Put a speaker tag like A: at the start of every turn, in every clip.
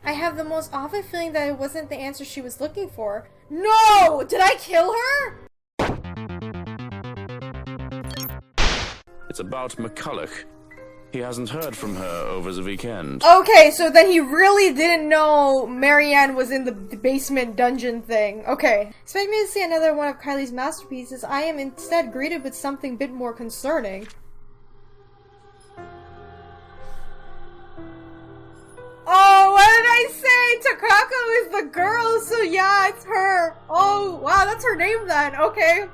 A: I have the most awful feeling that it wasn't the answer she was looking for. No! Did I kill her?
B: It's about McCulloch. He hasn't heard from her over the weekend.
A: Okay, so then he really didn't know Marianne was in the basement dungeon thing. Okay. Expect me to see another one of Kylie's masterpieces. I am instead greeted with something a bit more concerning. Oh, what did I say? Takako is the girl, so yeah, it's her. Oh, wow, that's her name then. Okay.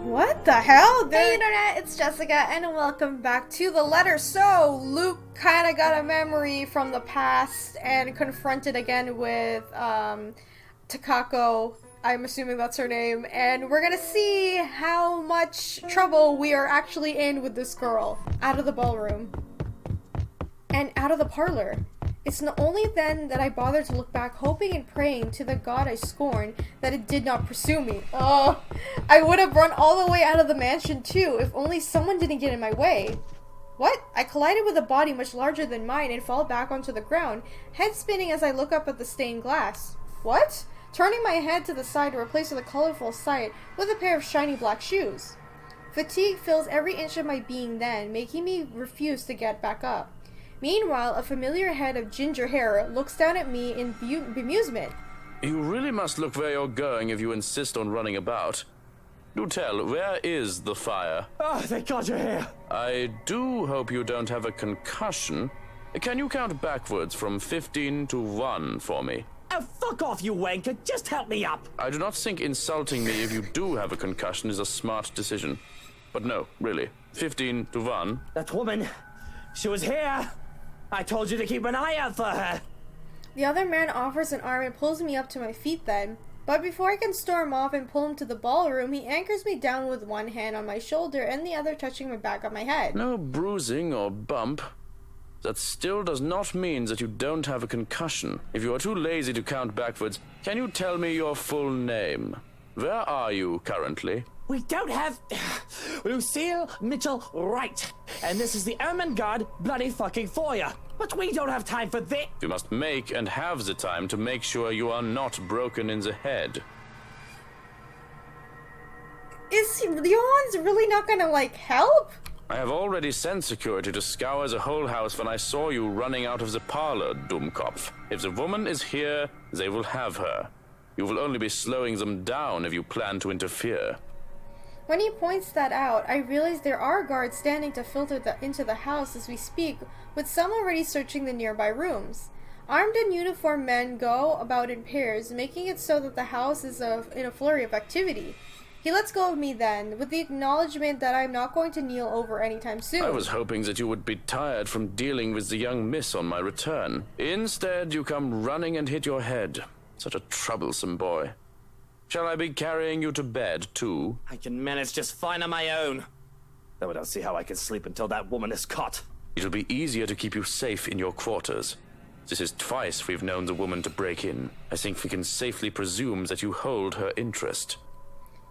A: What the hell? Hey internet, it's Jessica and welcome back to the letter. So, Luke kinda got a memory from the past and confronted again with Takako. I'm assuming that's her name, and we're gonna see how much trouble we are actually in with this girl. Out of the ballroom. And out of the parlor. It's not only then that I bothered to look back, hoping and praying to the god I scorn that it did not pursue me. Oh, I would have run all the way out of the mansion too, if only someone didn't get in my way. What? I collided with a body much larger than mine and fall back onto the ground, head spinning as I look up at the stained glass. What? Turning my head to the side to replace with a colorful sight with a pair of shiny black shoes. Fatigue fills every inch of my being then, making me refuse to get back up. Meanwhile, a familiar head of ginger hair looks down at me in bemusement.
B: You really must look where you're going if you insist on running about. Do tell, where is the fire?
C: Oh, thank God you're here.
B: I do hope you don't have a concussion. Can you count backwards from 15 to 1 for me?
C: Oh, fuck off, you wanker. Just help me up.
B: I do not think insulting me if you do have a concussion is a smart decision. But no, really. 15 to 1.
C: That woman, she was here. I told you to keep an eye out for her.
A: The other man offers an arm and pulls me up to my feet then. But before I can storm off and pull him to the ballroom, he anchors me down with one hand on my shoulder and the other touching my back of my head.
B: No bruising or bump. That still does not mean that you don't have a concussion. If you are too lazy to count backwards, can you tell me your full name? Where are you currently?
C: We don't have Lucille Mitchell Wright. And this is the Ermengarde bloody fucking foyer. But we don't have time for this.
B: You must make and have the time to make sure you are not broken in the head.
A: Is Johan's really not gonna, help?
B: I have already sent security to scour the whole house when I saw you running out of the parlor, Dummkopf. If the woman is here, they will have her. You will only be slowing them down if you plan to interfere.
A: When he points that out, I realize there are guards standing to filter into the house as we speak, with some already searching the nearby rooms. Armed and uniformed men go about in pairs, making it so that the house is in a flurry of activity. He lets go of me then, with the acknowledgement that I'm not going to kneel over anytime soon.
B: I was hoping that you would be tired from dealing with the young miss on my return. Instead, you come running and hit your head. Such a troublesome boy. Shall I be carrying you to bed, too?
C: I can manage just fine on my own. Though I don't see how I can sleep until that woman is caught.
B: It'll be easier to keep you safe in your quarters. This is twice we've known the woman to break in. I think we can safely presume that you hold her interest.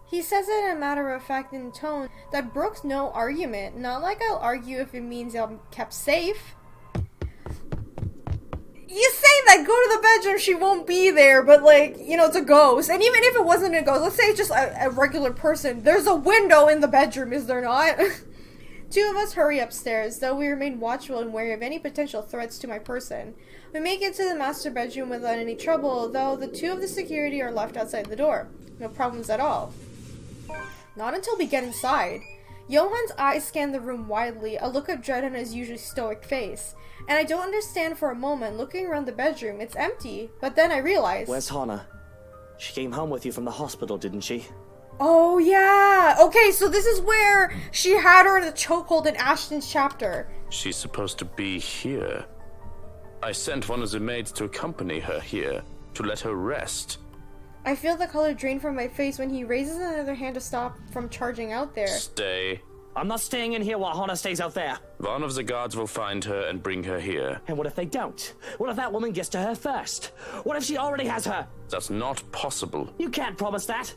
A: He says it in a matter-of-fact tone that brooks no argument, not like I'll argue if it means I'm kept safe. You say that, go to the bedroom, she won't be there, but it's a ghost. And even if it wasn't a ghost, let's say it's just a regular person, there's a window in the bedroom, is there not? Two of us hurry upstairs, though we remain watchful and wary of any potential threats to my person. We make it to the master bedroom without any trouble, though the two of the security are left outside the door. No problems at all. Not until we get inside. Johan's eyes scan the room widely, a look of dread on his usually stoic face. And I don't understand for a moment, looking around the bedroom, it's empty. But then I realize...
C: Where's Hana? She came home with you from the hospital, didn't she?
A: Oh, yeah! Okay, so this is where she had her in the chokehold in Ashton's chapter.
B: She's supposed to be here. I sent one of the maids to accompany her here, to let her rest.
A: I feel the color drain from my face when he raises another hand to stop from charging out there.
B: Stay.
C: I'm not staying in here while Hana stays out there.
B: One of the guards will find her and bring her here.
C: And what if they don't? What if that woman gets to her first? What if she already has her?
B: That's not possible.
C: You can't promise that.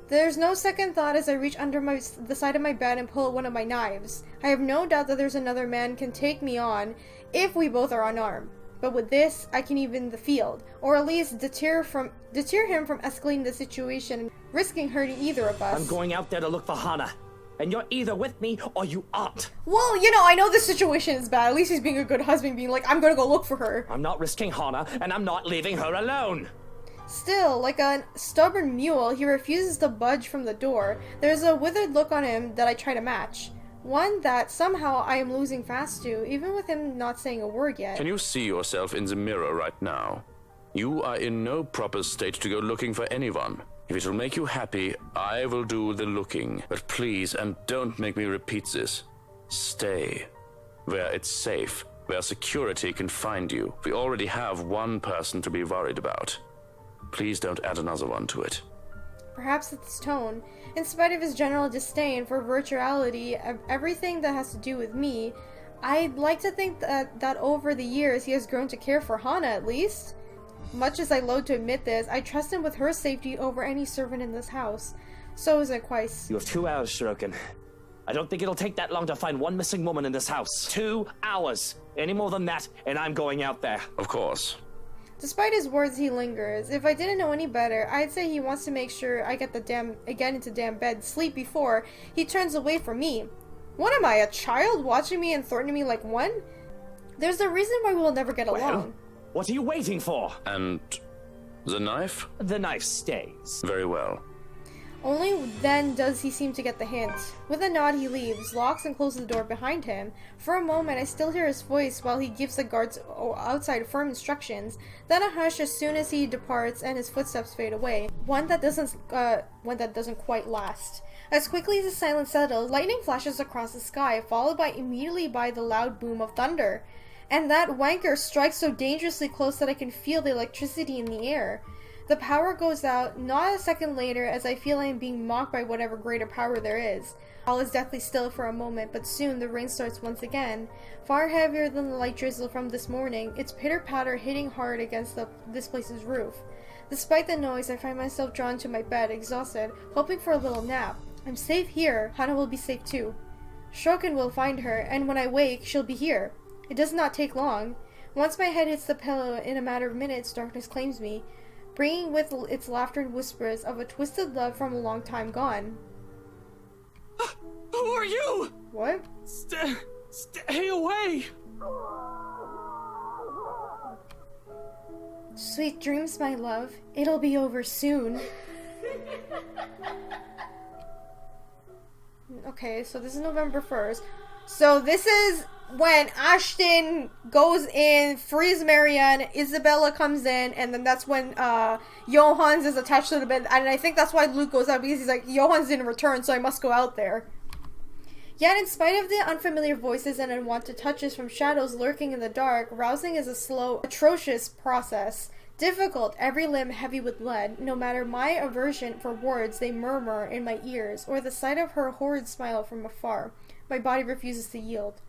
A: There's no second thought as I reach under the side of my bed and pull out one of my knives. I have no doubt that there's another man can take me on if we both are unarmed. But with this, I can even the field, or at least deter him from escalating the situation and risking hurting either of us.
C: I'm going out there to look for Hana, and you're either with me or you aren't.
A: Well, you know, I know this situation is bad. At least he's being a good husband, being like, I'm gonna go look for her.
C: I'm not risking Hana, and I'm not leaving her alone.
A: Still, like a stubborn mule, he refuses to budge from the door. There's a withered look on him that I try to match. One that somehow I am losing fast to, even with him not saying a word yet.
B: Can you see yourself in the mirror right now? You are in no proper state to go looking for anyone. If it will make you happy, I will do the looking. But please, and don't make me repeat this, stay where it's safe, where security can find you. We already have one person to be worried about. Please don't add another one to it.
A: Perhaps it's his tone. In spite of his general disdain for virtuality of everything that has to do with me, I'd like to think that over the years he has grown to care for Hana at least. Much as I loathe to admit this, I trust him with her safety over any servant in this house. So is Weiss.
C: You have 2 hours, Shirokin. I don't think it'll take that long to find one missing woman in this house. 2 hours. Any more than that, and I'm going out there.
B: Of course.
A: Despite his words, he lingers. If I didn't know any better, I'd say he wants to make sure I get into damn bed, sleep before he turns away from me. What am I, a child watching me and threatening me like one? There's a reason why we'll never get along.
C: What are you waiting for?
B: And the knife?
C: The knife stays.
B: Very well.
A: Only then does he seem to get the hint. With a nod he leaves, locks and closes the door behind him. For a moment I still hear his voice while he gives the guards outside firm instructions, then a hush as soon as he departs and his footsteps fade away. One that doesn't quite last. As quickly as the silence settles, lightning flashes across the sky, followed immediately by the loud boom of thunder. And that wanker strikes so dangerously close that I can feel the electricity in the air. The power goes out, not a second later, as I feel I am being mocked by whatever greater power there is. All is deathly still for a moment, but soon the rain starts once again. Far heavier than the light drizzle from this morning, its pitter-patter hitting hard against this place's roof. Despite the noise, I find myself drawn to my bed, exhausted, hoping for a little nap. I'm safe here, Hana will be safe too. Shokin will find her, and when I wake, she'll be here. It does not take long. Once my head hits the pillow, in a matter of minutes, darkness claims me, bringing with its laughter and whispers of a twisted love from a long time gone.
C: Who are you?
A: What?
C: Stay away!
A: Sweet dreams, my love. It'll be over soon. Okay, so this is November 1st. So this is when Ashton goes in, frees Marianne, Isabella comes in, and then that's when Johans is attached to the bed, and I think that's why Luke goes out, because he's like, Johans didn't return, so I must go out there. Yet in spite of the unfamiliar voices and unwanted touches from shadows lurking in the dark, rousing is a slow, atrocious process. Difficult, every limb heavy with lead. No matter my aversion for words they murmur in my ears, or the sight of her horrid smile from afar, my body refuses to yield.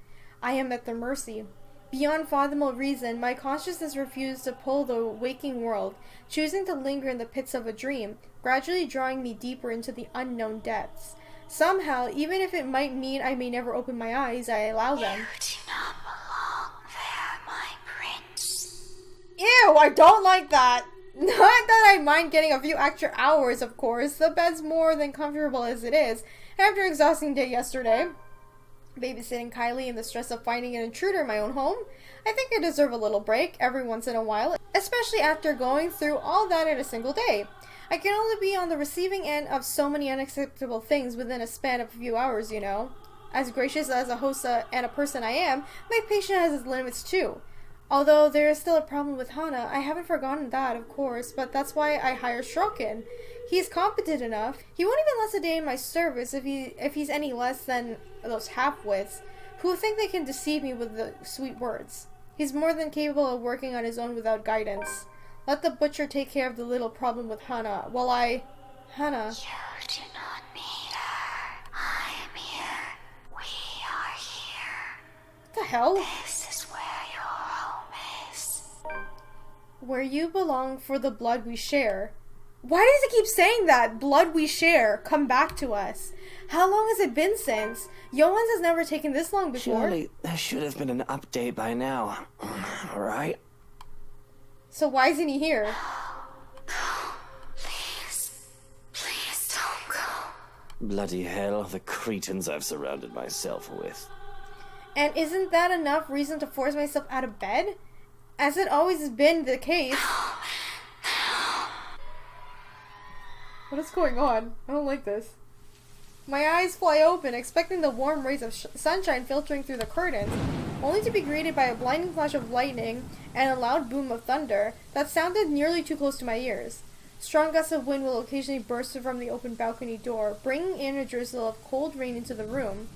A: I am at their mercy. Beyond fathomable reason, my consciousness refused to pull the waking world, choosing to linger in the pits of a dream, gradually drawing me deeper into the unknown depths. Somehow, even if it might mean I may never open my eyes, I allow them.
D: You do not belong there, my prince.
A: Ew, I don't like that. Not that I mind getting a few extra hours, of course. The bed's more than comfortable as it is. After an exhausting day yesterday, babysitting Kylie and the stress of finding an intruder in my own home, I think I deserve a little break every once in a while, especially after going through all that in a single day. I can only be on the receiving end of so many unacceptable things within a span of a few hours, you know. As gracious as a host and a person I am, my patience has its limits too. Although there is still a problem with Hana, I haven't forgotten that, of course, but that's why I hire Shokin. He's competent enough. He won't even last a day in my service if he's any less than those half-wits who think they can deceive me with the sweet words. He's more than capable of working on his own without guidance. Let the butcher take care of the little problem with Hana, while Hana...
D: You do not need her. I am here. We are here.
A: What the hell?
D: This is where your home is.
A: Where you belong for the blood we share. Why does it keep saying that? Blood we share, come back to us. How long has it been since? Johans has never taken this long before.
C: Surely there should have been an update by now. Alright?
A: So why isn't he here?
D: Please don't go.
C: Bloody hell, the cretins I've surrounded myself with.
A: And isn't that enough reason to force myself out of bed? As it always has been the case. What is going on? I don't like this. My eyes fly open, expecting the warm rays of sunshine filtering through the curtains, only to be greeted by a blinding flash of lightning and a loud boom of thunder that sounded nearly too close to my ears. Strong gusts of wind will occasionally burst from the open balcony door, bringing in a drizzle of cold rain into the room.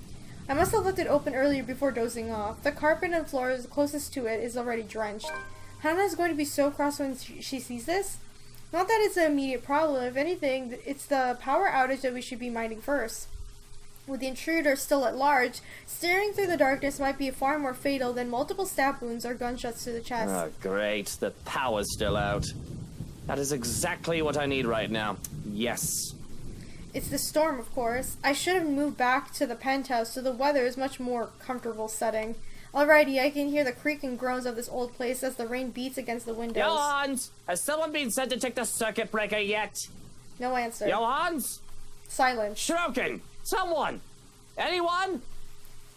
A: I must have left it open earlier before dozing off. The carpet and floor closest to it is already drenched. Hannah is going to be so cross when she sees this. Not that it's an immediate problem. If anything, it's the power outage that we should be minding first. With the intruder still at large, staring through the darkness might be far more fatal than multiple stab wounds or gunshots to the chest.
C: Oh, great. The power's still out. That is exactly what I need right now. Yes.
A: It's the storm, of course. I should have moved back to the penthouse so the weather is much more comfortable setting. Alrighty, I can hear the creak and groans of this old place as the rain beats against the windows.
C: Johans! Has someone been sent to check the circuit breaker yet?
A: No answer.
C: Johans?
A: Silence.
C: Shroken! Someone! Anyone?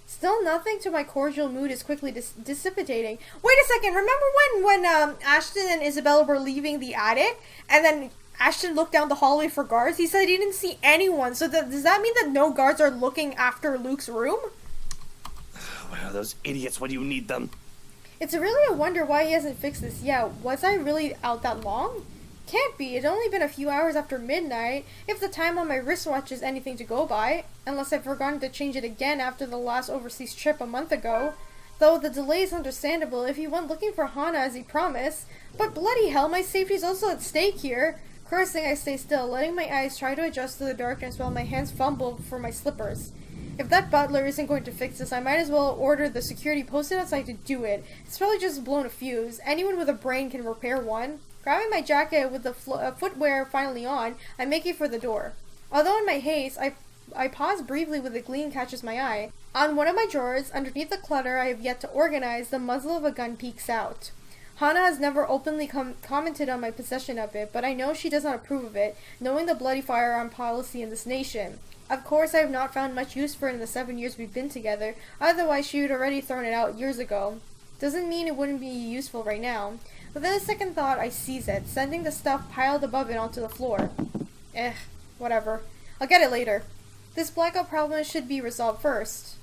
A: Still nothing to my cordial mood is quickly dissipating. Wait a second, remember when Ashton and Isabella were leaving the attic, and then Ashton looked down the hallway for guards? He said he didn't see anyone, so does that mean that no guards are looking after Luke's room?
C: Where are those idiots when you need them?
A: It's really a wonder why he hasn't fixed this yet. Was I really out that long? Can't be. It's only been a few hours after midnight, if the time on my wristwatch is anything to go by. Unless I've forgotten to change it again after the last overseas trip a month ago. Though the delay is understandable if he went looking for Hana as he promised. But bloody hell, my safety is also at stake here. Cursing, I stay still, letting my eyes try to adjust to the darkness while my hands fumble for my slippers. If that butler isn't going to fix this, I might as well order the security posted outside to do it. It's probably just blown a fuse. Anyone with a brain can repair one. Grabbing my jacket with the footwear finally on, I'm making for the door. Although in my haste, I pause briefly when the gleam catches my eye. On one of my drawers, underneath the clutter I have yet to organize, the muzzle of a gun peeks out. Hana has never openly commented on my possession of it, but I know she does not approve of it, knowing the bloody firearm policy in this nation. Of course, I have not found much use for it in the 7 years we've been together, otherwise she would already thrown it out years ago. Doesn't mean it wouldn't be useful right now. Within a second thought, I seize it, sending the stuff piled above it onto the floor. Whatever. I'll get it later. This blackout problem should be resolved first.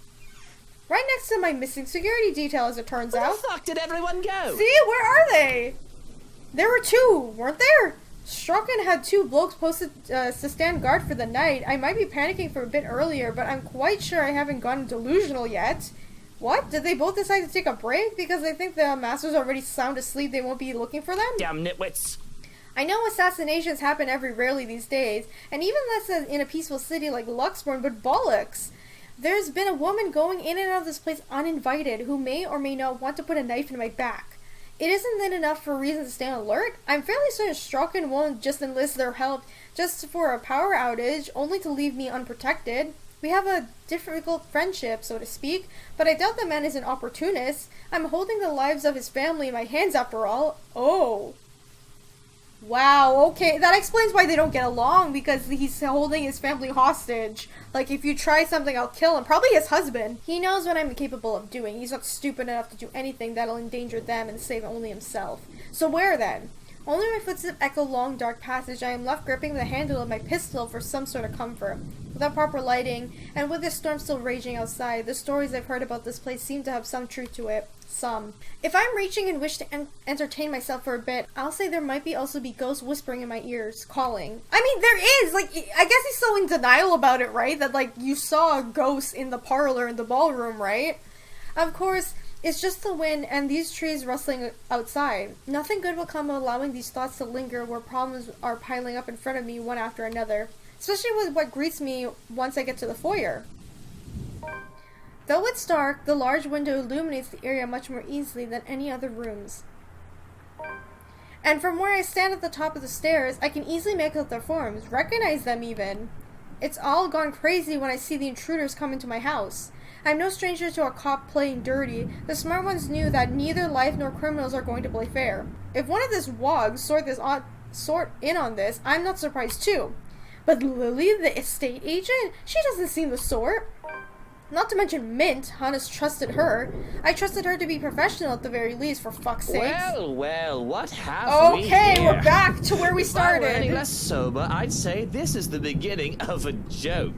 A: Right next to my missing security detail, as it turns out.
C: Where the fuck did everyone go?
A: See? Where are they? There were two, weren't there? Strauchen had two blokes posted to stand guard for the night. I might be panicking for a bit earlier, but I'm quite sure I haven't gone delusional yet. What? Did they both decide to take a break? Because they think the master's already sound asleep, they won't be looking for them?
C: Damn nitwits.
A: I know assassinations happen every rarely these days, and even less in a peaceful city like Luxburn, but bollocks! There's been a woman going in and out of this place uninvited who may or may not want to put a knife in my back. It isn't then enough for a reason to stay on alert. I'm fairly certain Strauchen won't just enlist their help just for a power outage, only to leave me unprotected. We have a difficult friendship, so to speak, but I doubt the man is an opportunist. I'm holding the lives of his family in my hands after all. Oh. Wow, okay. That explains why they don't get along, because he's holding his family hostage. Like, if you try something, I'll kill him. Probably his husband. He knows what I'm capable of doing. He's not stupid enough to do anything that'll endanger them and save only himself. So where then? Only my footsteps echo long dark passage. I am left gripping the handle of my pistol for some sort of comfort. Without proper lighting, and with the storm still raging outside, the stories I've heard about this place seem to have some truth to it. Some. If I'm reaching and wish to entertain myself for a bit, I'll say there might also be ghosts whispering in my ears, calling. I mean, there is! Like, I guess he's so in denial about it, right? That, like, you saw a ghost in the parlor in the ballroom, right? Of course, it's just the wind and these trees rustling outside. Nothing good will come of allowing these thoughts to linger where problems are piling up in front of me one after another. Especially with what greets me once I get to the foyer. Though it's dark, the large window illuminates the area much more easily than any other rooms. And from where I stand at the top of the stairs, I can easily make out their forms, recognize them even. It's all gone crazy when I see the intruders come into my house. I'm no stranger to a cop playing dirty. The smart ones knew that neither life nor criminals are going to play fair. If one of these wogs sort in on this, I'm not surprised too. But Lily, the estate agent, she doesn't seem the sort. Not to mention Mint, Hannes trusted her. I trusted her to be professional at the very least, for fuck's sake.
C: Well, what have we
A: Okay,
C: here?
A: we're back to where we started.
C: If I were any less sober, I'd say this is the beginning of a joke.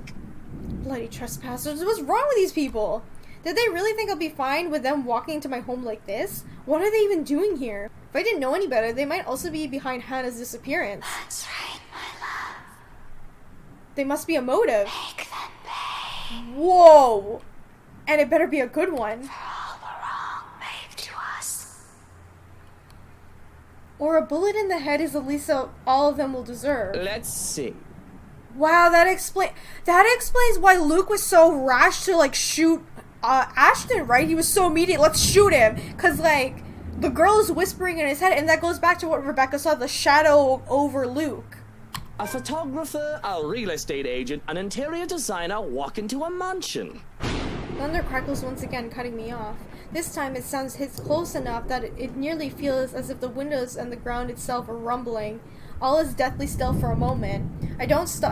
A: Bloody trespassers, what's wrong with these people? Did they really think I'll be fine with them walking into my home like this? What are they even doing here? If I didn't know any better, they might also be behind Hannah's disappearance.
D: That's right, my love.
A: They must be a motive.
D: Make them pay
A: Whoa! And it better be a good one.
D: for all the wrong made to us.
A: Or a bullet in the head is the least of all of them will deserve.
C: Let's see.
A: Wow, that explains why Luke was so rash to like shoot Ashton, right? He was so immediate, let's shoot him. Cause like the girl is whispering in his head, and that goes back to what Rebecca saw, the shadow over Luke.
C: A photographer, a real estate agent, an interior designer walk into a mansion.
A: Thunder crackles once again, cutting me off. This time it sounds hits close enough that it nearly feels as if the windows and the ground itself are rumbling. All is deathly still for a moment. I don't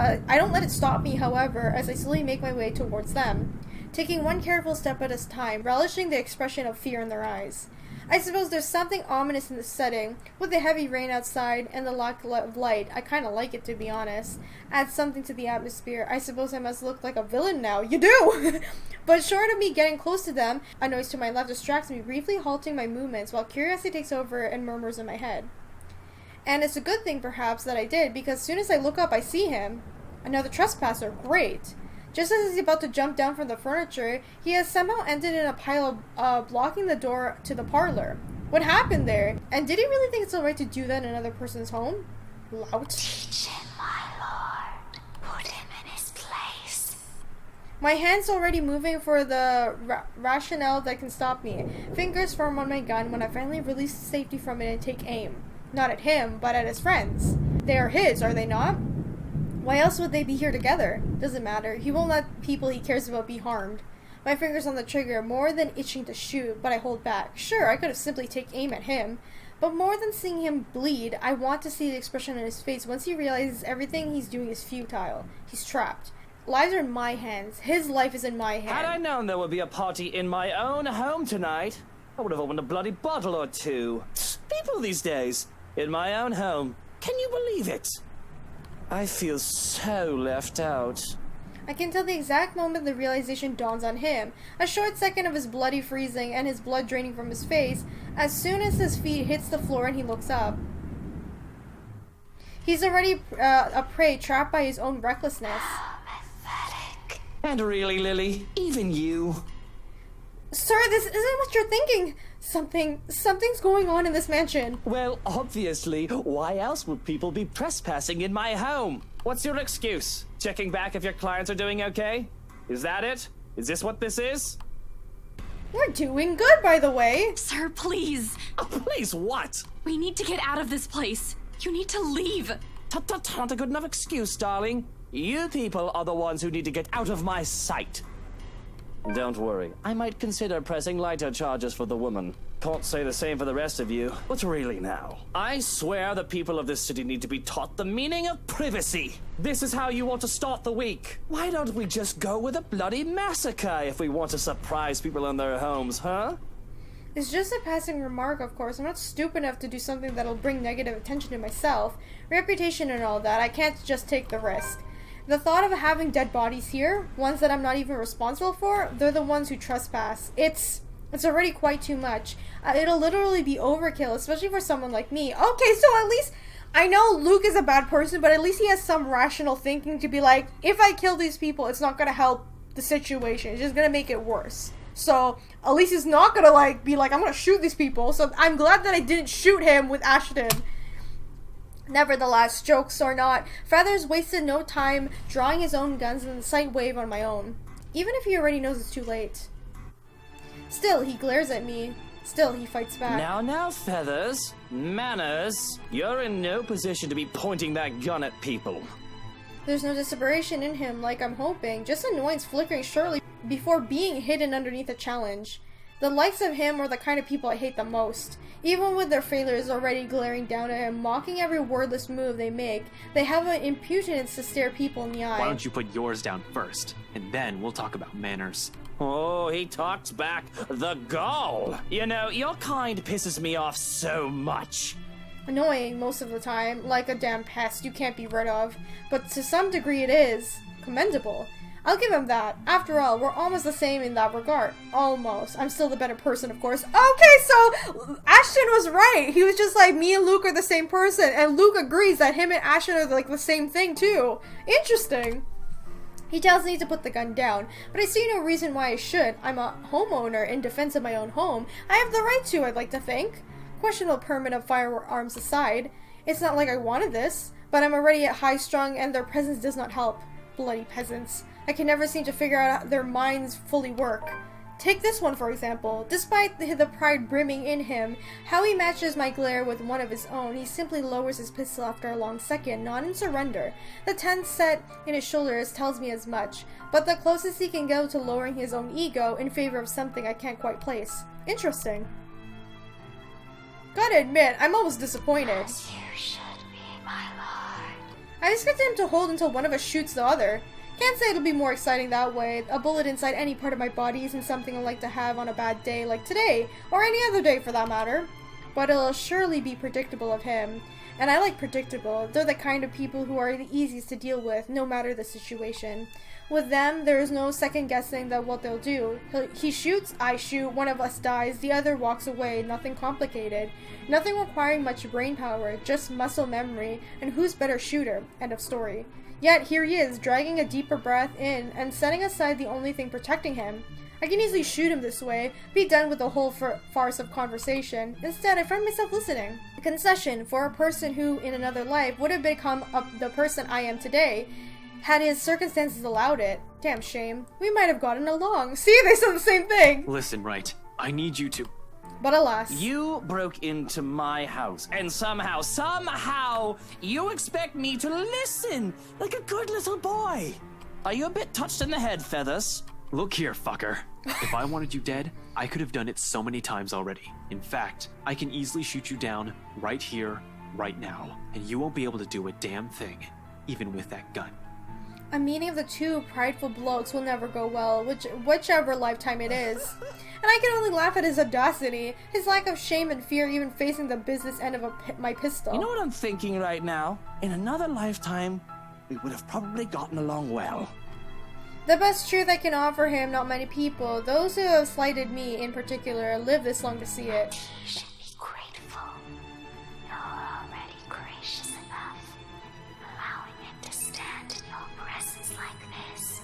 A: let it stop me, however, as I slowly make my way towards them, taking one careful step at a time, relishing the expression of fear in their eyes. I suppose there's something ominous in the setting, with the heavy rain outside and the lack of light. I kinda like it, to be honest. Adds something to the atmosphere. I suppose I must look like a villain now. You do! But short of me getting close to them, a noise to my left distracts me, briefly halting my movements, while curiosity takes over and murmurs in my head. And it's a good thing, perhaps, that I did, because as soon as I look up, I see him. Another trespasser. Great. Just as he's about to jump down from the furniture, he has somehow ended in a pile of blocking the door to the parlor. What happened there? And did he really think it's alright to do that in another person's home? Lout.
D: Teach him, my lord. Put him in his place.
A: My hand's already moving for the rationale that can stop me. Fingers firm on my gun when I finally release the safety from it and take aim. Not at him, but at his friends. They are his, are they not? Why else would they be here together? Doesn't matter. He won't let people he cares about be harmed. My fingers on the trigger, more than itching to shoot, but I hold back. Sure, I could have simply taken aim at him, but more than seeing him bleed, I want to see the expression on his face once he realizes everything he's doing is futile. He's trapped. Lives are in my hands. His life is in my hands.
C: Had I known there would be a party in my own home tonight, I would have opened a bloody bottle or two. People these days, in my own home. Can you believe it? I feel so left out.
A: I can tell the exact moment the realization dawns on him. A short second of his bloody freezing and his blood draining from his face, as soon as his feet hits the floor and he looks up. He's already a prey trapped by his own recklessness.
D: Pathetic.
C: And really, Lily, even you.
A: Sir, this isn't what you're thinking. Something's going on in this mansion.
C: Well, obviously, why else would people be trespassing in my home? What's your excuse? Checking back if your clients are doing okay? Is that it? Is this what this is?
A: We're doing good, by the way.
E: Sir, please.
C: Please, what?
E: We need to get out of this place. You need to leave.
C: Not a good enough excuse, darling. You people are the ones who need to get out of my sight. Don't worry, I might consider pressing lighter charges for the woman. Can't say the same for the rest of you. But really now, I swear the people of this city need to be taught the meaning of privacy. This is how you want to start the week. Why don't we just go with a bloody massacre if we want to surprise people in their homes, huh?
A: It's just a passing remark, of course. I'm not stupid enough to do something that'll bring negative attention to myself. Reputation and all that, I can't just take the risk. The thought of having dead bodies here, ones that I'm not even responsible for, they're the ones who trespass. It's already quite too much. It'll literally be overkill, especially for someone like me. Okay, so at least, I know Luke is a bad person, but at least he has some rational thinking to be like, if I kill these people, it's not gonna help the situation. It's just gonna make it worse. So, at least he's not gonna like, be like, I'm gonna shoot these people. So, I'm glad that I didn't shoot him with Ashton. Nevertheless, jokes or not, Feathers wasted no time drawing his own guns and the sight wave on my own. Even if he already knows it's too late. Still, he glares at me, Still, he fights back.
C: Now, Feathers. Manners. You're in no position to be pointing that gun at people.
A: There's no desperation in him like I'm hoping, just annoyance flickering shortly before being hidden underneath a challenge. The likes of him are the kind of people I hate the most. Even with their failures already glaring down at him, mocking every wordless move they make, they have an impudence to stare people in the eye.
F: Why don't you put yours down first, and then we'll talk about manners.
C: Oh, he talks back. The gall! You know, your kind pisses me off so much.
A: Annoying most of the time, like a damn pest you can't be rid of, but to some degree it is commendable. I'll give him that. After all, we're almost the same in that regard. Almost. I'm still the better person, of course. Okay, so Ashton was right. He was just like, me and Luke are the same person, and Luke agrees that him and Ashton are like the same thing too. Interesting. He tells me to put the gun down, but I see no reason why I should. I'm a homeowner in defense of my own home. I have the right to, I'd like to think. Questionable permit of firearms aside, it's not like I wanted this, but I'm already at high-strung and their presence does not help. Bloody peasants. I can never seem to figure out how their minds fully work. Take this one for example. Despite the pride brimming in him, how he matches my glare with one of his own, he simply lowers his pistol after a long second, not in surrender. The tense set in his shoulders tells me as much, but the closest he can go to lowering his own ego in favor of something I can't quite place. Interesting. Gotta admit, I'm almost disappointed.
D: As you should be, my lord.
A: I expected him to hold until one of us shoots the other. Can't say it'll be more exciting that way. A bullet inside any part of my body isn't something I like to have on a bad day like today, or any other day for that matter. But it'll surely be predictable of him. And I like predictable. They're the kind of people who are the easiest to deal with, no matter the situation. With them, there is no second guessing that what they'll do. He shoots, I shoot, one of us dies, the other walks away, nothing complicated. Nothing requiring much brain power, just muscle memory, and who's better shooter, end of story. Yet here he is, dragging a deeper breath in and setting aside the only thing protecting him. I can easily shoot him this way, be done with the whole farce of conversation. Instead, I find myself listening. A concession for a person who, in another life, would have become the person I am today, had his circumstances allowed it. Damn shame. We might have gotten along. See, they said the same thing!
F: Listen, right. I need you to...
A: But alas.
C: You broke into my house, and somehow, you expect me to listen like a good little boy. Are you a bit touched in the head, Feathers?
F: Look here, fucker. If I wanted you dead, I could have done it so many times already. In fact, I can easily shoot you down right here, right now, and you won't be able to do a damn thing, even with that gun.
A: A meeting of the two prideful blokes will never go well, whichever lifetime it is. And I can only laugh at his audacity, his lack of shame and fear even facing the business end of my pistol.
C: You know what I'm thinking right now? In another lifetime, we would have probably gotten along well.
A: The best truth I can offer him, not many people, those who have slighted me in particular, live this long to see it.
D: You should be grateful. You're already gracious enough, allowing him to stand in your presence like this.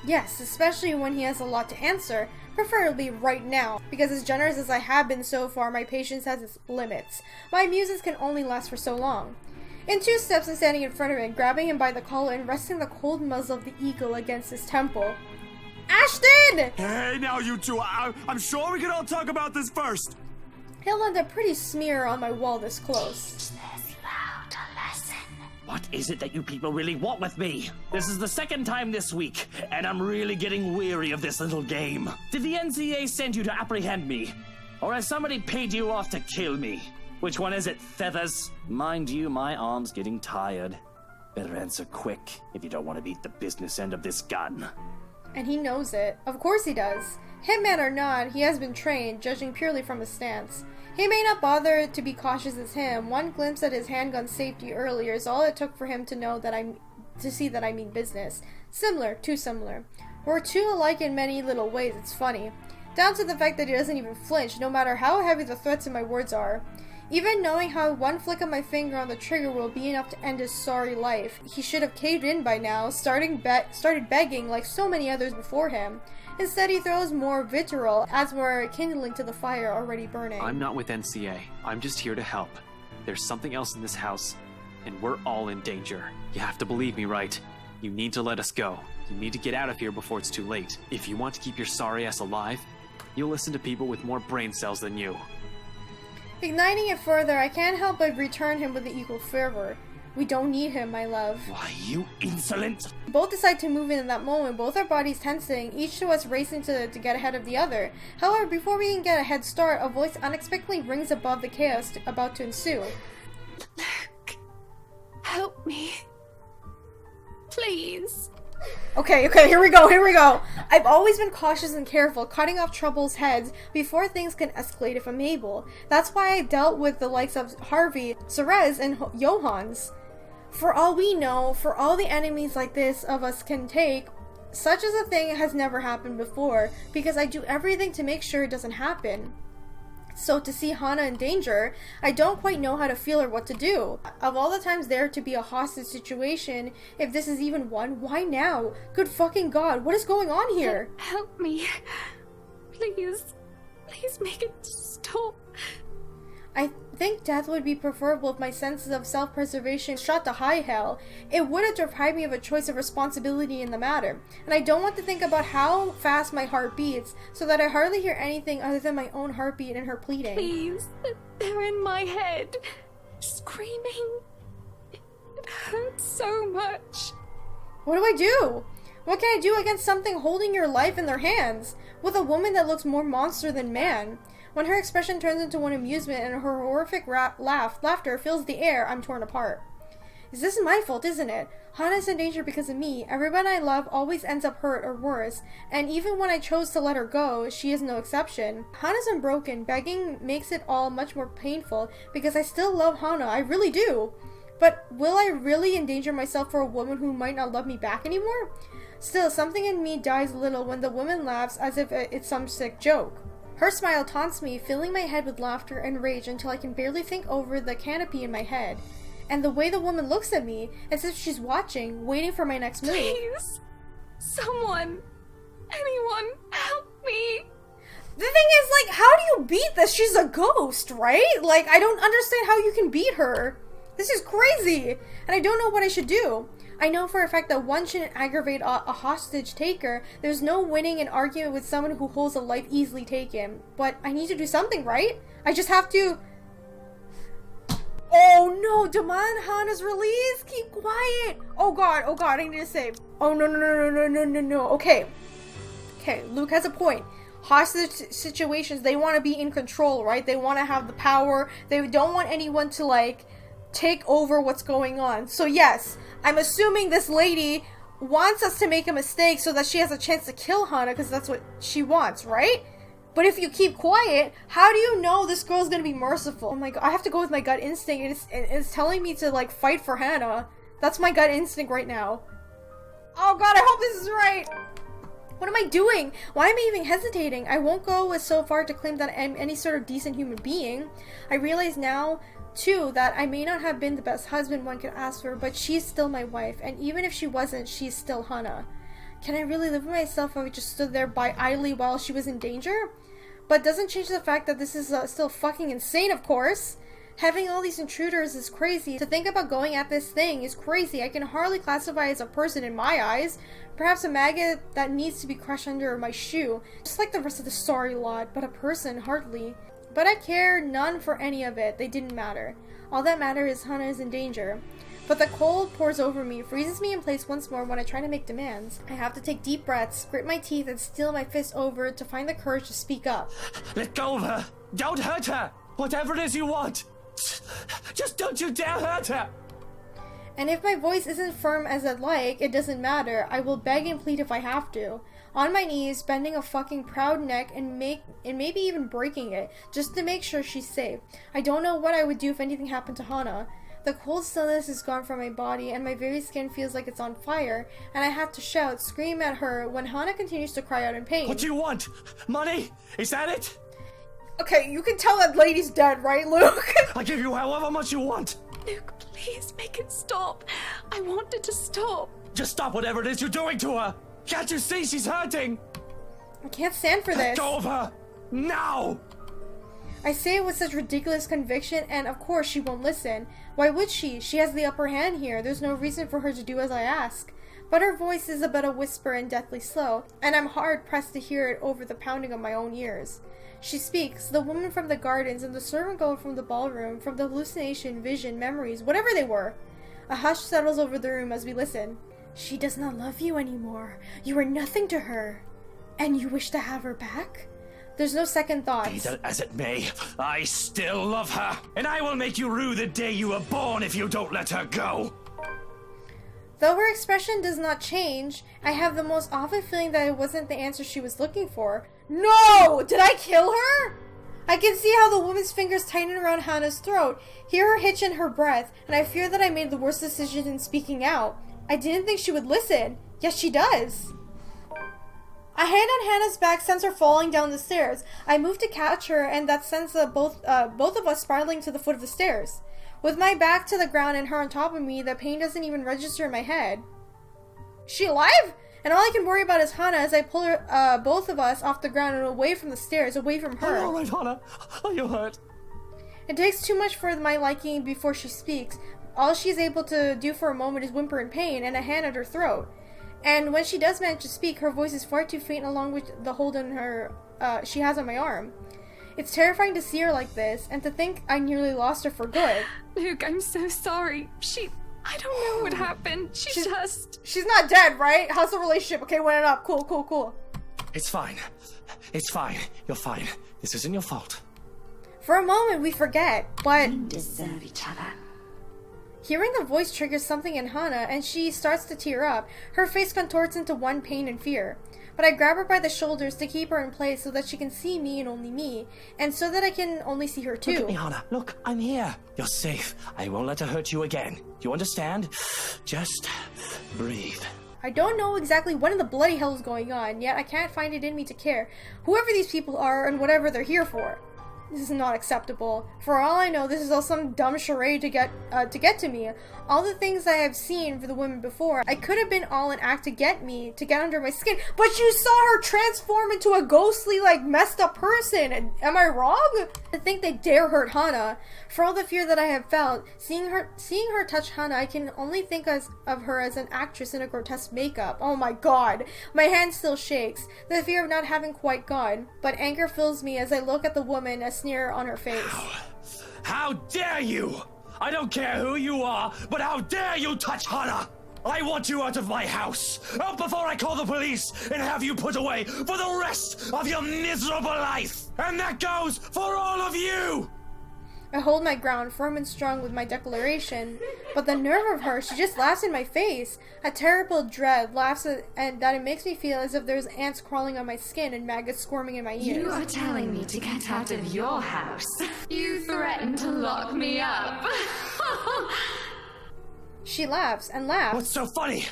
A: Yes, especially when he has a lot to answer, preferably right now, because as generous as I have been so far, my patience has its limits. My amusements can only last for so long. In 2 steps and standing in front of him, grabbing him by the collar and resting the cold muzzle of the eagle against his temple. Ashton!
G: Hey, now you two, I'm sure we can all talk about this first.
A: He'll end a pretty smear on my wall this close.
D: Teach this loud a lesson.
C: What is it that you people really want with me? This is the 2nd time this week, and I'm really getting weary of this little game. Did the NCA send you to apprehend me? Or has somebody paid you off to kill me? Which one is it, Feathers? Mind you, my arm's getting tired. Better answer quick if you don't want to beat the business end of this gun.
A: And he knows it. Of course he does. Hitman or not, he has been trained, judging purely from his stance. He may not bother to be cautious as him. One glimpse at his handgun safety earlier is all it took for him to know that to see that I mean business. Similar, too similar. We're too alike in many little ways, it's funny. Down to the fact that he doesn't even flinch, no matter how heavy the threats in my words are. Even knowing how one flick of my finger on the trigger will be enough to end his sorry life, he should have caved in by now, started begging like so many others before him. Instead, he throws more vitriol, adds more kindling to the fire already burning.
F: I'm not with NCA. I'm just here to help. There's something else in this house, and we're all in danger. You have to believe me, right? You need to let us go. You need to get out of here before it's too late. If you want to keep your sorry ass alive, You'll listen to people with more brain cells than you.
A: Igniting it further, I can't help but return him with the equal fervor. We don't need him, my love.
G: Why, you insolent!
A: Both decide to move in that moment, both our bodies tensing, each of us racing to get ahead of the other. However, before we can get a head start, a voice unexpectedly rings above the chaos about to ensue.
E: Luke, help me. Please.
A: Okay, here we go. I've always been cautious and careful, cutting off trouble's heads before things can escalate if I'm able. That's why I dealt with the likes of Harvey, Cerez, and Johans. For all we know, for all the enemies like this of us can take, such as a thing has never happened before, because I do everything to make sure it doesn't happen. So to see Hana in danger, I don't quite know how to feel or what to do. Of all the times there to be a hostage situation, if this is even one, why now? Good fucking god, what is going on here?
E: Help me. Please. Please make it stop.
A: I think death would be preferable if my senses of self-preservation shot to high hell. It would have deprived me of a choice of responsibility in the matter, and I don't want to think about how fast my heart beats, so that I hardly hear anything other than my own heartbeat and her pleading.
E: Please. They're in my head. Screaming. It hurts so much.
A: What do I do? What can I do against something holding your life in their hands, with a woman that looks more monster than man? When her expression turns into one amusement and her horrific laughter fills the air, I'm torn apart. Is this my fault, isn't it? Hana's in danger because of me. Everyone I love always ends up hurt or worse, and even when I chose to let her go, she is no exception. Hana's unbroken. Begging makes it all much more painful because I still love Hana. I really do. But will I really endanger myself for a woman who might not love me back anymore? Still, something in me dies a little when the woman laughs as if it's some sick joke. Her smile taunts me, filling my head with laughter and rage until I can barely think over the canopy in my head. And the way the woman looks at me, as if she's watching, waiting for my next move.
E: Please. Someone. Anyone. Help me.
A: The thing is, like, how do you beat this? She's a ghost, right? Like, I don't understand how you can beat her. This is crazy. And I don't know what I should do. I know for a fact that one shouldn't aggravate a hostage taker. There's no winning an argument with someone who holds a life easily taken. But I need to do something, right? I just have to... Oh no, demand Hana's release? Keep quiet. Oh god, I need to save. Oh no. Okay, Luke has a point. Hostage situations, they want to be in control, right? They want to have the power. They don't want anyone to, like, take over what's going on. So yes, I'm assuming this lady wants us to make a mistake so that she has a chance to kill Hana because that's what she wants, right? But if you keep quiet, how do you know this girl's gonna be merciful? Oh my god, I have to go with my gut instinct. It's telling me to, like, fight for Hana. That's my gut instinct right now. Oh god, I hope this is right! What am I doing? Why am I even hesitating? I won't go so far to claim that I'm any sort of decent human being. I realize now, too, that I may not have been the best husband one could ask for, but she's still my wife, and even if she wasn't, she's still Hana. Can I really live with myself if I just stood there by idly while she was in danger? But doesn't change the fact that this is still fucking insane, of course. Having all these intruders is crazy. To think about going at this thing is crazy. I can hardly classify as a person in my eyes. Perhaps a maggot that needs to be crushed under my shoe. Just like the rest of the sorry lot, but a person, hardly. But I care none for any of it. They didn't matter. All that matters is Hana is in danger. But the cold pours over me, freezes me in place once more when I try to make demands. I have to take deep breaths, grit my teeth, and steel my fist over to find the courage to speak up.
C: Let go of her! Don't hurt her! Whatever it is you want! Just don't you dare hurt her!
A: And if my voice isn't firm as I'd like, it doesn't matter. I will beg and plead if I have to. On my knees, bending a fucking proud neck and maybe even breaking it, just to make sure she's safe. I don't know what I would do if anything happened to Hana. The cold stillness is gone from my body, and my very skin feels like it's on fire, and I have to shout, scream at her, when Hana continues to cry out in pain.
C: What do you want? Money? Is that it?
A: Okay, you can tell that lady's dead, right, Luke?
C: I'll give you however much you want.
E: Luke, please make it stop. I want it to stop.
C: Just stop whatever it is you're doing to her. Can't you see she's hurting?
A: I can't stand for
C: Let
A: this.
C: go of her! Now!
A: I say it with such ridiculous conviction, and of course she won't listen. Why would she? She has the upper hand here. There's no reason for her to do as I ask. but her voice is but a whisper and deathly slow, and I'm hard-pressed to hear it over the pounding of my own ears. She speaks, the woman from the gardens and the servant girl from the ballroom, from the hallucination, vision, memories, whatever they were. A hush settles over the room as we listen. She does not love you anymore. You are nothing to her. And you wish to have her back? There's no second thoughts.
C: Be that as it may, I still love her, and I will make you rue the day you were born if you don't let her go.
A: Though her expression does not change, I have the most awful feeling that it wasn't the answer she was looking for. No! Did I kill her? I can see how the woman's fingers tighten around Hannah's throat, hear her hitch in her breath, and I fear that I made the worst decision in speaking out. I didn't think she would listen, yet she does. A hand on Hannah's back sends her falling down the stairs. I move to catch her, and that sends both of us spiraling to the foot of the stairs. With my back to the ground and her on top of me, the pain doesn't even register in my head. She alive? And all I can worry about is Hannah as I pull her, both of us off the ground and away from the stairs, away from her.
C: Are you alright, Hannah? Are you hurt?
A: It takes too much for my liking before she speaks. All she's able to do for a moment is whimper in pain and a hand at her throat. And when she does manage to speak, her voice is far too faint along with the hold in her she has on my arm. It's terrifying to see her like this, and to think I nearly lost her for good.
E: Luke, I'm so sorry. I don't know what happened. She's
A: not dead, right? How's the relationship? Okay, went up. Cool.
C: It's fine. It's fine. You're fine. This isn't your fault.
A: For a moment, we forget, but...
D: We deserve each other.
A: Hearing the voice triggers something in Hannah, and she starts to tear up. Her face contorts into one pain and fear. But I grab her by the shoulders to keep her in place so that she can see me and only me, and so that I can only see her too.
C: Look at me, Hannah. Look, I'm here. You're safe. I won't let her hurt you again. You understand? Just breathe.
A: I don't know exactly what in the bloody hell is going on, yet I can't find it in me to care. Whoever these people are and whatever they're here for. This is not acceptable. For all I know, this is all some dumb charade to get to me. All the things I have seen for the women before, I could have been all an act to get under my skin. But you saw her transform into a ghostly, messed up person. Am I wrong? To think they dare hurt Hannah. For all the fear that I have felt, seeing her touch Hannah, I can only think of her as an actress in a grotesque makeup. Oh my god. My hand still shakes. The fear of not having quite gone. But anger fills me as I look at the woman, a sneer on her face.
C: How dare you! I don't care who you are, but how dare you touch Hannah! I want you out of my house! Out before I call the police and have you put away for the rest of your miserable life! And that goes for all of you!
A: I hold my ground, firm and strong with my declaration, but the nerve of her, she just laughs in my face. A terrible dread laughs and that it makes me feel as if there's ants crawling on my skin and maggots squirming in my ears.
D: You are telling me to get out of your house.
E: You threatened to lock me up.
A: She laughs and laughs.
C: What's so funny?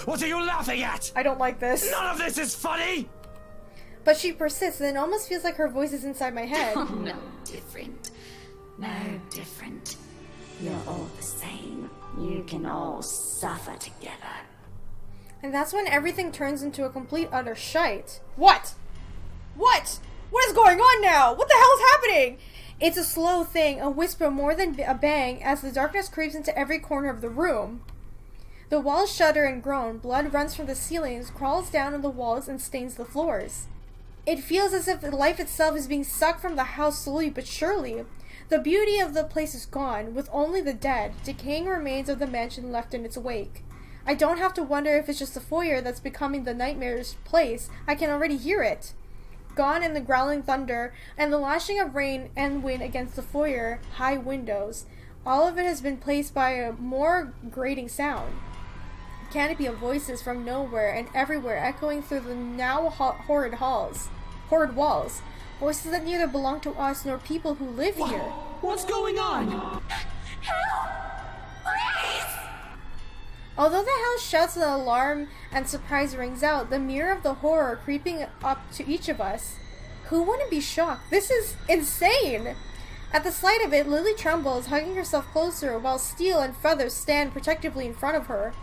C: What are you laughing at?
A: I don't like this.
C: None of this is funny!
A: But she persists, and it almost feels like her voice is inside my head.
D: Oh, no different. No different. You're all the same. You can all suffer together.
A: And that's when everything turns into a complete utter shite. What? What? What is going on now? What the hell is happening? It's a slow thing, a whisper more than a bang, as the darkness creeps into every corner of the room. The walls shudder and groan, blood runs from the ceilings, crawls down on the walls, and stains the floors. It feels as if life itself is being sucked from the house slowly but surely. The beauty of the place is gone, with only the dead, decaying remains of the mansion left in its wake. I don't have to wonder if it's just the foyer that's becoming the nightmare's place. I can already hear it. Gone in the growling thunder, and the lashing of rain and wind against the foyer, high windows. All of it has been placed by a more grating sound. A canopy of voices from nowhere and everywhere echoing through the now horrid walls. Voices that neither belong to us nor people who live here.
C: What's going on?
D: Help! Please!
A: Although the house shouts an alarm and surprise rings out, the mirror of the horror creeping up to each of us. Who wouldn't be shocked? This is insane! At the sight of it, Lily trembles, hugging herself closer, while Steel and Feathers stand protectively in front of her.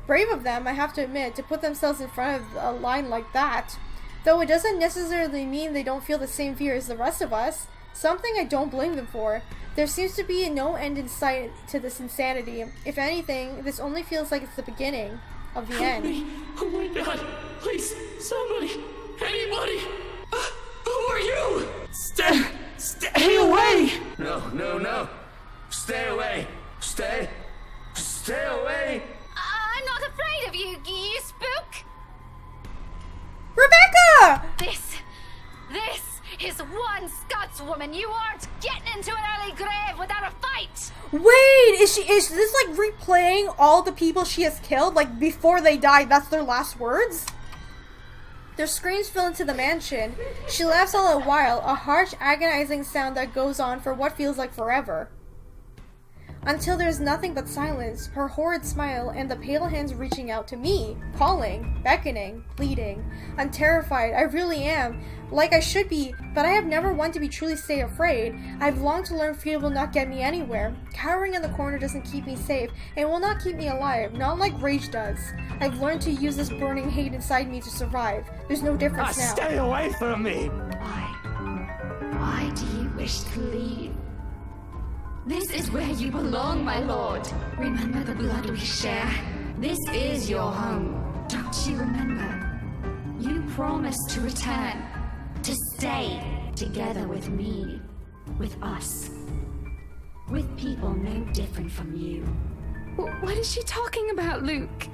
A: Brave of them, I have to admit, to put themselves in front of a line like that. Though it doesn't necessarily mean they don't feel the same fear as the rest of us. Something I don't blame them for. There seems to be no end in sight to this insanity. If anything, this only feels like it's the beginning. of the end.
H: Oh my god, please, somebody, anybody, who are you? Stay away!
B: No. Stay away. Stay away.
D: I'm not afraid of you, you spook.
A: Rebecca!
D: This is one Scotswoman. You aren't getting into an early grave without a fight.
A: Wait, is this like replaying all the people she has killed? Like before they died, that's their last words? Their screams fill into the mansion. She laughs all the while, a harsh, agonizing sound that goes on for what feels like forever. Until there's nothing but silence, her horrid smile, and the pale hands reaching out to me, calling, beckoning, pleading. I'm terrified, I really am, like I should be, but I have never wanted to be truly stay afraid. I've longed to learn fear will not get me anywhere. Cowering in the corner doesn't keep me safe, and will not keep me alive, not like rage does. I've learned to use this burning hate inside me to survive. There's no difference now.
C: Stay away from me!
E: Why do you wish to leave? This is where you belong, my lord. Remember the blood we share. This is your home. Don't you remember? You promised to return. To stay together with me. With us. With people no different from you. What is she talking about, Luke?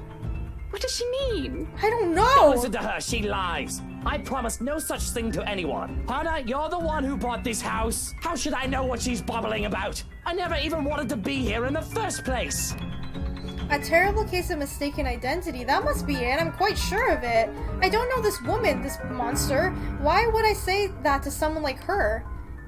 E: What does she mean?
A: I don't know!
C: Don't listen to her, she lies! I promised no such thing to anyone. Hannah, you're the one who bought this house. How should I know what she's babbling about? I never even wanted to be here in the first place.
A: A terrible case of mistaken identity. That must be it. I'm quite sure of it. I don't know this woman, this monster. Why would I say that to someone like her?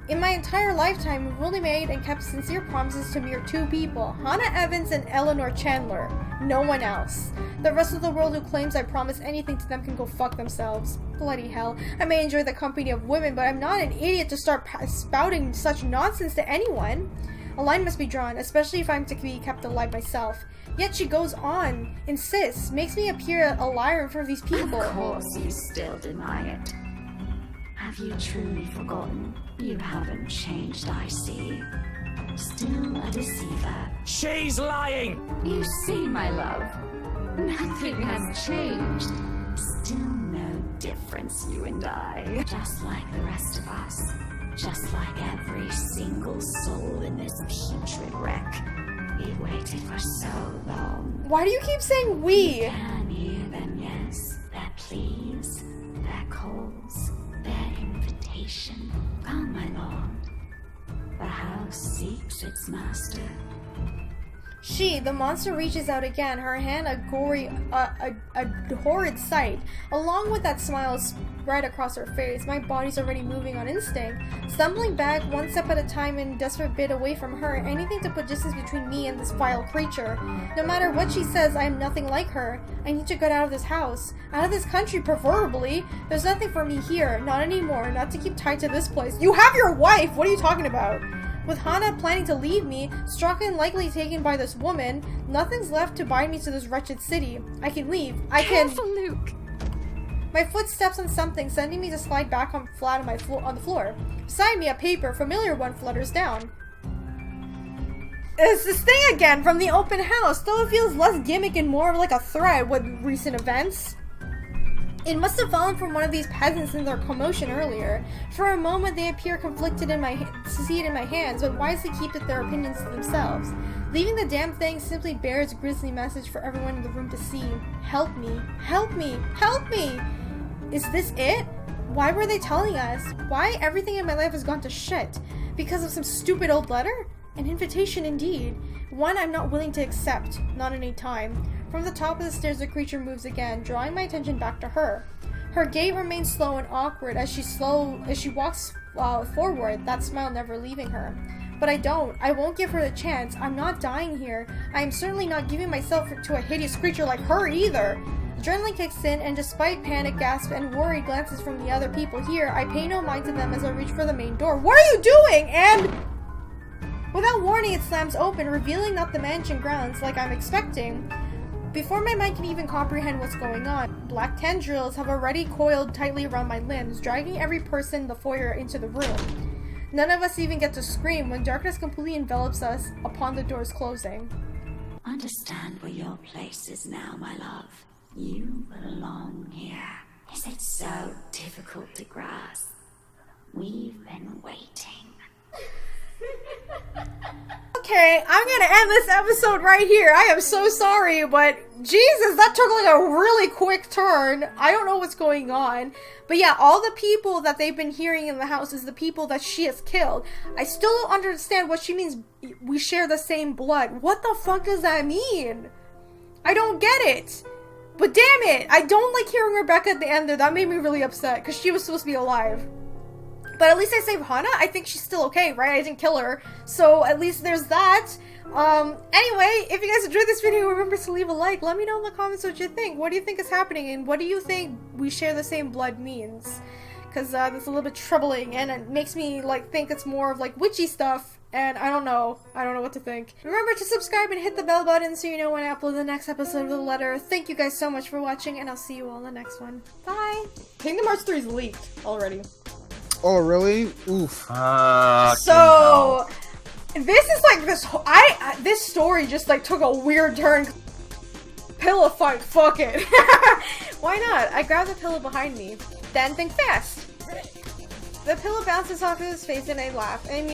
A: In my entire lifetime, we've only made and kept sincere promises to mere two people, Hannah Evans and Eleanor Chandler. No one else. The rest of the world who claims I promise anything to them can go fuck themselves. Bloody hell. I may enjoy the company of women, but I'm not an idiot to start spouting such nonsense to anyone. A line must be drawn, especially if I'm to be kept alive myself. Yet she goes on, insists, makes me appear a liar in front of these people.
E: Of course you still deny it. Have you truly forgotten? You haven't changed, I see. Still a deceiver.
C: She's lying!
E: You see, my love, nothing has changed. Still no difference, you and I. Just like the rest of us. Just like every single soul in this putrid wreck. We waited for so long.
A: Why do you keep saying we?
E: You can hear them, yes. Their pleas, their calls, their invitation. Come, my lord. The house seeks its master.
A: She, the monster, reaches out again, her hand a gory, a horrid sight. Along with that smile spread across her face, my body's already moving on instinct. Stumbling back, one step at a time in desperate bid away from her, anything to put distance between me and this vile creature. No matter what she says, I am nothing like her. I need to get out of this house. Out of this country, preferably. There's nothing for me here, not anymore, not to keep tied to this place. You have your wife! What are you talking about? With Hannah planning to leave me, struck and likely taken by this woman, nothing's left to bind me to this wretched city. I can leave.
E: Careful, Luke.
A: My foot steps on something, sending me to slide back flat on the floor. Beside me, a paper, familiar one, flutters down. It's this thing again from the open house, though it feels less gimmick and more like a threat with recent events. It must have fallen from one of these peasants in their commotion earlier. For a moment they appear conflicted to see it in my hands, but wisely keep their opinions to themselves. Leaving the damn thing simply bears a grisly message for everyone in the room to see. Help me. Help me. Help me! Is this it? Why were they telling us? Why everything in my life has gone to shit? Because of some stupid old letter? An invitation indeed. One I'm not willing to accept. Not any time. From the top of the stairs, the creature moves again, drawing my attention back to her. Her gait remains slow and awkward as she walks forward, that smile never leaving her. But I won't give her the chance. I'm not dying here. I am certainly not giving myself to a hideous creature like her either. Adrenaline kicks in, and despite panic gasps and worried glances from the other people here, I pay no mind to them as I reach for the main door. What are you doing? And without warning, it slams open, revealing not the mansion grounds like I'm expecting. Before my mind can even comprehend what's going on, black tendrils have already coiled tightly around my limbs, dragging every person in the foyer into the room. None of us even get to scream when darkness completely envelops us upon the doors closing.
D: understand where your place is now, my love. You belong here. Is it so difficult to grasp? We've been waiting.
A: Okay, I'm gonna end this episode right here. I am so sorry, but Jesus, that took like a really quick turn. I don't know what's going on. But yeah, all the people that they've been hearing in the house is the people that she has killed. I still don't understand what she means, we share the same blood. What the fuck does that mean? I don't get it. But damn it, I don't like hearing Rebecca at the end there. That made me really upset, because she was supposed to be alive. But at least I saved Hana. I think she's still okay, right? I didn't kill her. So at least there's that. Anyway, if you guys enjoyed this video, remember to leave a like. Let me know in the comments what you think. What do you think is happening? And what do you think we share the same blood means? Because that's a little bit troubling. And it makes me like think it's more of like witchy stuff. And I don't know. I don't know what to think. Remember to subscribe and hit the bell button so you know when I upload the next episode of The Letter. Thank you guys so much for watching. And I'll see you all in the next one. Bye. Kingdom Hearts 3 is leaked already.
I: Oh, really? Oof.
A: So, this is like this. This story just like took a weird turn. Pillow fight, fuck it. Why not? I grab the pillow behind me. Then think fast. The pillow bounces off his face and I laugh. And